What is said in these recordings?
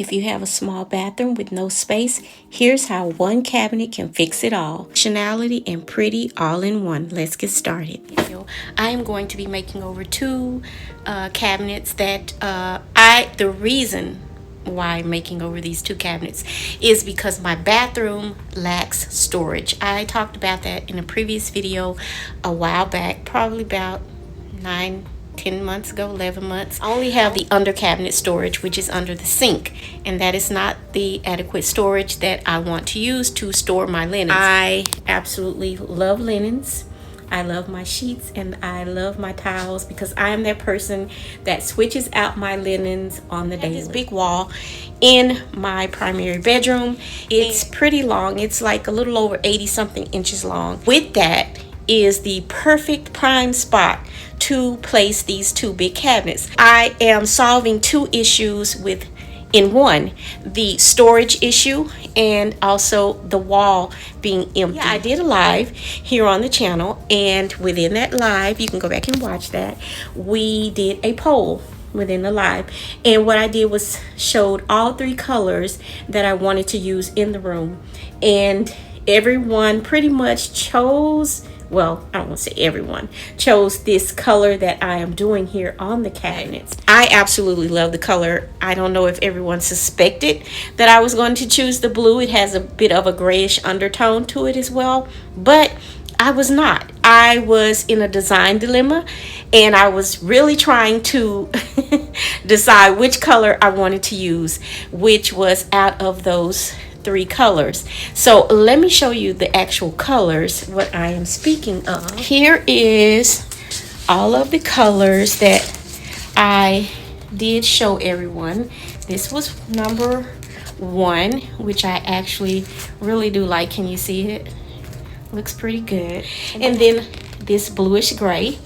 If you have a small bathroom with no space, here's how one cabinet can fix it all. Functionality and pretty all in one. Let's get started. I am going to be making over two cabinets that the reason why I'm making over these two cabinets is because my bathroom lacks storage. I talked about that in a previous video a while back, probably about 10 months ago, 11 months. I only have the under cabinet storage, which is under the sink, and that is not the adequate storage that I want to use to store my linens. I absolutely love linens. I love my sheets and I love my towels because I am that person that switches out my linens on the daily. This big wall in my primary bedroom. It's pretty long. It's like a little over 80 something inches long. With that is the perfect prime spot to place these two big cabinets. I am solving two issues in one, the storage issue and also the wall being empty. Yeah, I did a live here on the channel, and within that live, you can go back and watch that, we did a poll within the live, and what I did was showed all three colors that I wanted to use in the room, and everyone pretty much chose, well, I don't want to say everyone chose this color that I am doing here on the cabinets. I absolutely love the color. I don't know if everyone suspected that I was going to choose the blue. It has a bit of a grayish undertone to it as well, but I was not. I was in a design dilemma, and I was really trying to decide which color I wanted to use, which was out of those three colors. So let me show you the actual colors, what I am speaking of. Here is all of the colors that I did show everyone. This was number one, which I actually really do like. Can you see it? Looks pretty good. And then this bluish gray,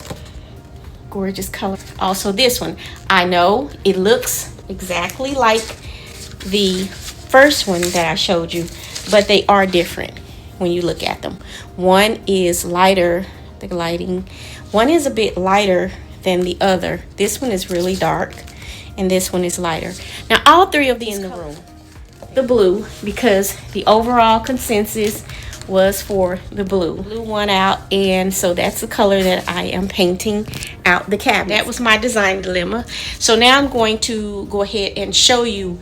gorgeous color. Also this one, I know it looks exactly like the first one that I showed you, but they are different when you look at them. One is lighter, the lighting, one is a bit lighter than the other. This one is really dark and this one is lighter. Now all three of these in the room, the blue, because the overall consensus was for the blue one out, and so that's the color that I am painting out the cabinet. That was my design dilemma. So now I'm going to go ahead and show you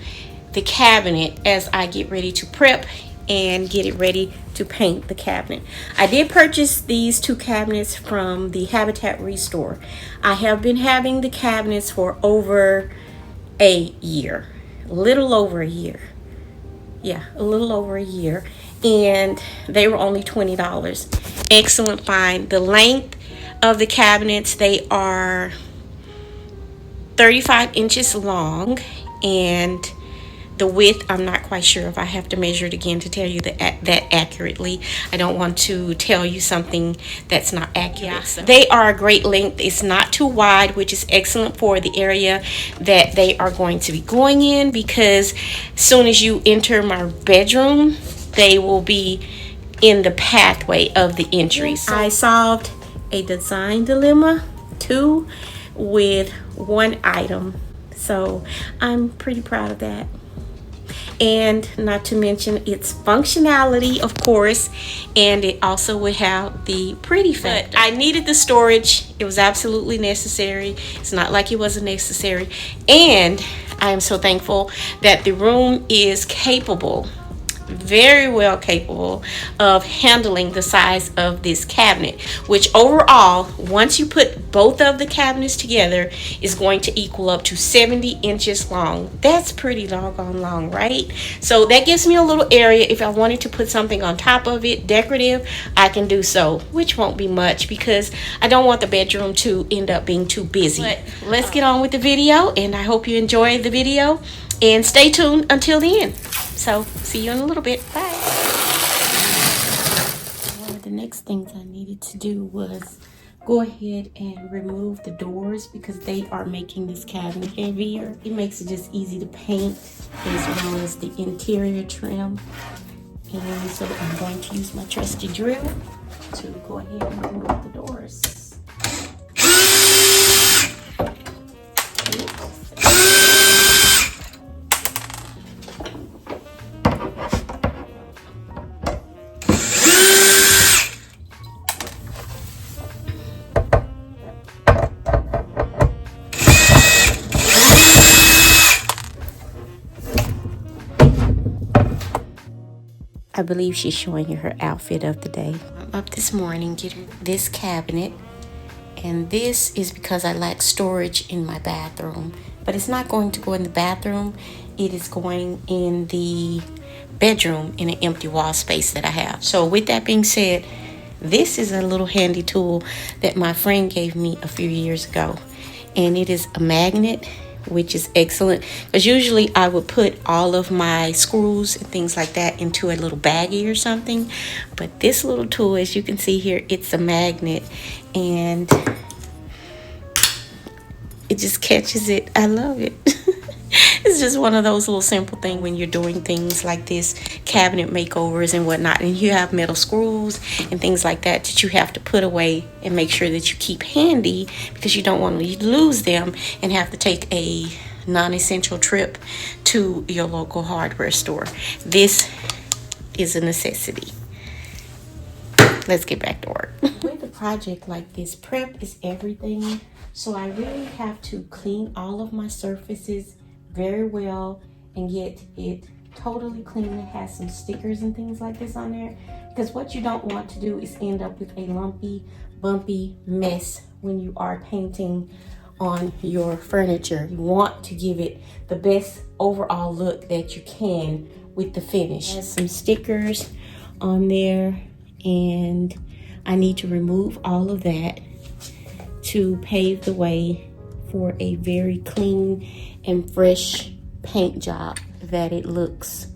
the cabinet as I get ready to prep and get it ready to paint the cabinet. I did purchase these two cabinets from the Habitat Restore. I have been having the cabinets for over a year, a little over a year. Yeah, a little over a year, and they were only $20. Excellent find. The length of the cabinets, they are 35 inches long, and the width, I'm not quite sure if I have to measure it again to tell you that accurately. I don't want to tell you something that's not accurate. Yeah, so they are a great length. It's not too wide, which is excellent for the area that they are going to be going in, because as soon as you enter my bedroom, they will be in the pathway of the entry. So I solved a design dilemma too with one item, so I'm pretty proud of that. And not to mention its functionality, of course, and it also would have the pretty factor. But I needed the storage. It was absolutely necessary. It's not like it wasn't necessary. And I am so thankful that the room is capable, very well capable of handling the size of this cabinet, which overall, once you put both of the cabinets together, is going to equal up to 70 inches long. That's pretty doggone long, right? So that gives me a little area. If I wanted to put something on top of it, decorative, I can do so, which won't be much because I don't want the bedroom to end up being too busy. But let's get on with the video, and I hope you enjoy the video, and stay tuned until the end. So, see you in a little bit. Bye. One of the next things I needed to do was go ahead and remove the doors because they are making this cabinet heavier. It makes it just easy to paint as well as the interior trim. And so I'm going to use my trusty drill to go ahead and remove the doors. I believe she's showing you her outfit of the day. I'm up this morning getting this cabinet, and this is because I lack storage in my bathroom. But it's not going to go in the bathroom. It is going in the bedroom in an empty wall space that I have. So with that being said, this is a little handy tool that my friend gave me a few years ago. And it is a magnet, which is excellent, because usually I would put all of my screws and things like that into a little baggie or something. But this little tool, as you can see here, it's a magnet, and it just catches it. I love it. It's just one of those little simple things when you're doing things like this, cabinet makeovers and whatnot, and you have metal screws and things like that that you have to put away and make sure that you keep handy, because you don't want to lose them and have to take a non-essential trip to your local hardware store. This is a necessity. Let's get back to work. With a project like this, prep is everything. So I really have to clean all of my surfaces very well and get it totally clean. It has some stickers and things like this on there, because what you don't want to do is end up with a lumpy, bumpy mess when you are painting on your furniture. You want to give it the best overall look that you can with the finish. It has some stickers on there, and I need to remove all of that to pave the way for a very clean and fresh paint job that it looks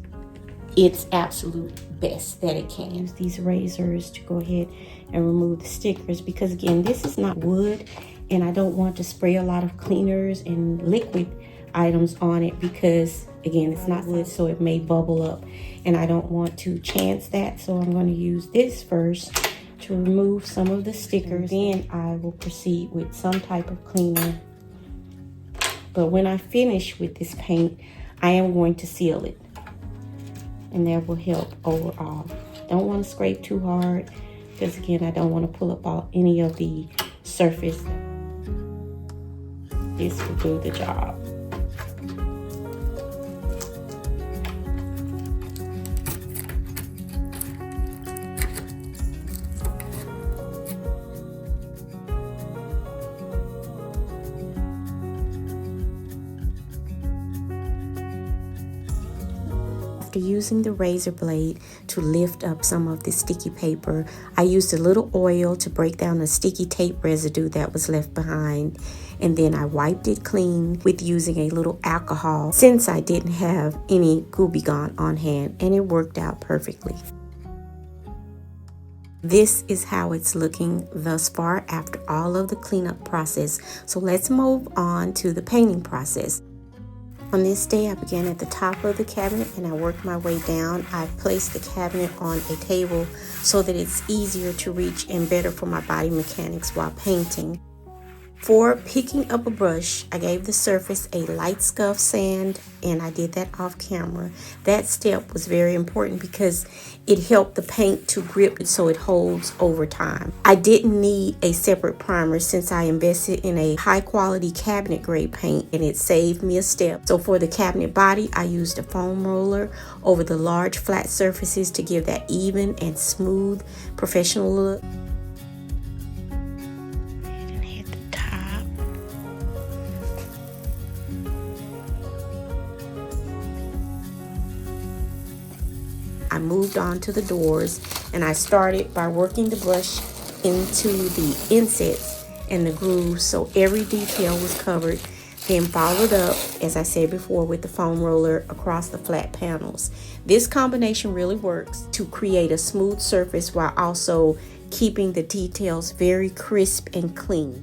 its absolute best that it can. Use these razors to go ahead and remove the stickers, because again, this is not wood, and I don't want to spray a lot of cleaners and liquid items on it, because again, it's not wood, so it may bubble up, and I don't want to chance that. So I'm going to use this first to remove some of the stickers, then I will proceed with some type of cleaner. But when I finish with this paint, I am going to seal it, and that will help overall. Don't want to scrape too hard, because again, I don't want to pull up any of the surface. This will do the job. After using the razor blade to lift up some of the sticky paper, I used a little oil to break down the sticky tape residue that was left behind, and then I wiped it clean with using a little alcohol, since I didn't have any Gooby Gone on hand, and it worked out perfectly. This is how it's looking thus far after all of the cleanup process. So let's move on to the painting process. On this day, I began at the top of the cabinet and I worked my way down. I placed the cabinet on a table so that it's easier to reach and better for my body mechanics while painting. For picking up a brush, I gave the surface a light scuff sand, and I did that off camera. That step was very important because it helped the paint to grip so it holds over time. I didn't need a separate primer since I invested in a high quality cabinet grade paint, and it saved me a step. So for the cabinet body, I used a foam roller over the large flat surfaces to give that even and smooth professional look. I moved on to the doors, and I started by working the brush into the insets and the grooves so every detail was covered, then followed up, as I said before, with the foam roller across the flat panels. This combination really works to create a smooth surface while also keeping the details very crisp and clean.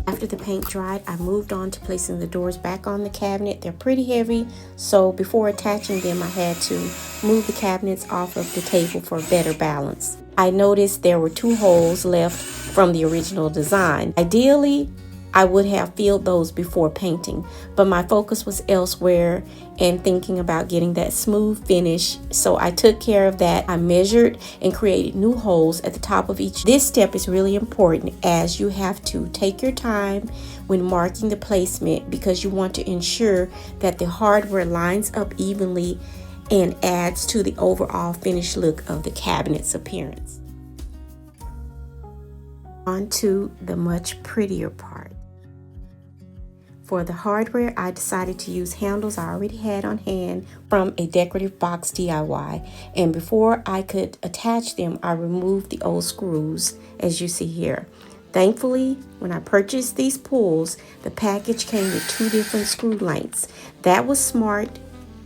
After the paint dried, I moved on to placing the doors back on the cabinet. They're pretty heavy, so before attaching them, I had to move the cabinets off of the table for better balance. I noticed there were 2 holes left from the original design. Ideally, I would have filled those before painting, but my focus was elsewhere and thinking about getting that smooth finish. So I took care of that. I measured and created new holes at the top of each. This step is really important as you have to take your time when marking the placement because you want to ensure that the hardware lines up evenly and adds to the overall finished look of the cabinet's appearance. On to the much prettier part. For the hardware, I decided to use handles I already had on hand from a decorative box DIY. And before I could attach them, I removed the old screws, as you see here. Thankfully, when I purchased these pulls, the package came with 2 different screw lengths. That was smart.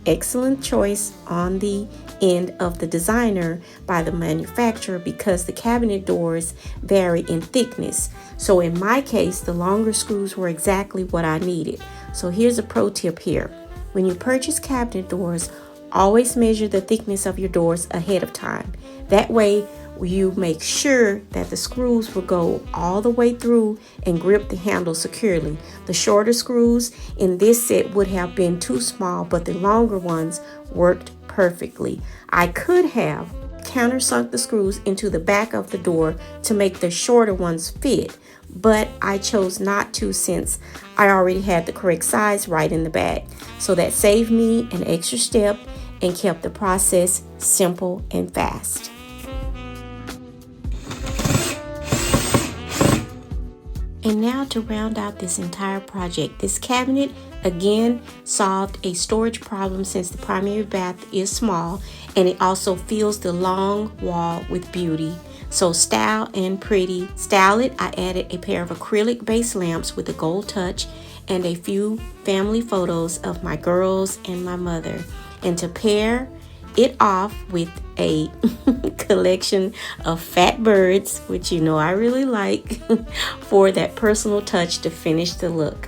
Excellent choice on the end of the designer by the manufacturer because the cabinet doors vary in thickness. So in my case, the longer screws were exactly what I needed. So here's a pro tip here. When you purchase cabinet doors, always measure the thickness of your doors ahead of time. That way, you make sure that the screws will go all the way through and grip the handle securely. The shorter screws in this set would have been too small, but the longer ones worked perfectly. I could have countersunk the screws into the back of the door to make the shorter ones fit, but I chose not to since I already had the correct size right in the back. So that saved me an extra step and kept the process simple and fast. And now to round out this entire project, this cabinet again solved a storage problem since the primary bath is small and it also fills the long wall with beauty. So style and pretty. Style it, I added a pair of acrylic base lamps with a gold touch and a few family photos of my girls and my mother. And to pair it off with a collection of fat birds, which you know I really like, for that personal touch to finish the look.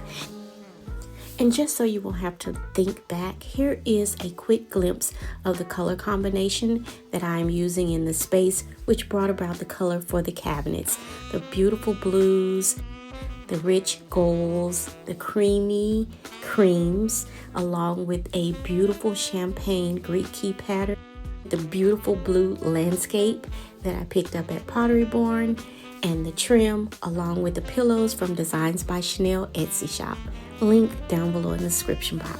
And just so you won't have to think back, here is a quick glimpse of the color combination that I'm using in the space, which brought about the color for the cabinets. The beautiful blues, the rich golds, the creamy creams, along with a beautiful champagne Greek key pattern, the beautiful blue landscape that I picked up at Pottery Barn, and the trim along with the pillows from Designs by Chanel Etsy shop. Link down below in the description box.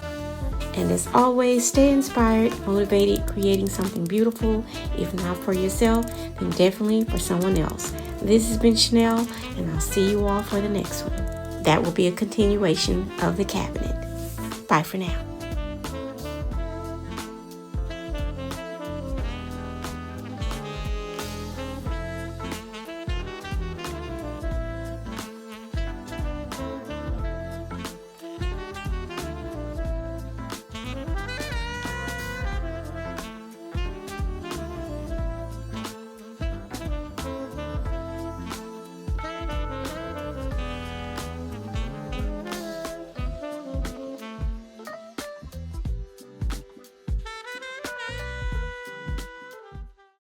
And as always, stay inspired, motivated, creating something beautiful. If not for yourself, then definitely for someone else. This has been Chanel, and I'll see you all for the next one. That will be a continuation of the cabinet. Bye for now.